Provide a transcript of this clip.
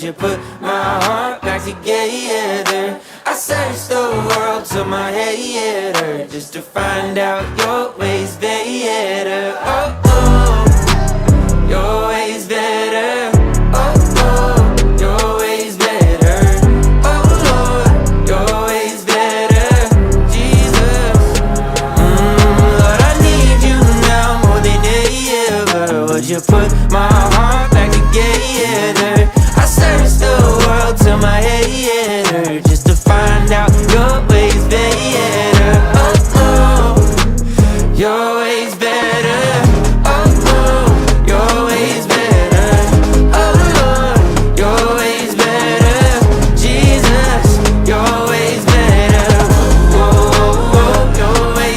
you put my heart back together? I searched the world till my head hurt just to find out your ways better. Oh, oh, your ways better. Oh, oh, your ways better. Oh, Lord, your ways better. Jesus, Lord, I need you now more than ever. Would you put my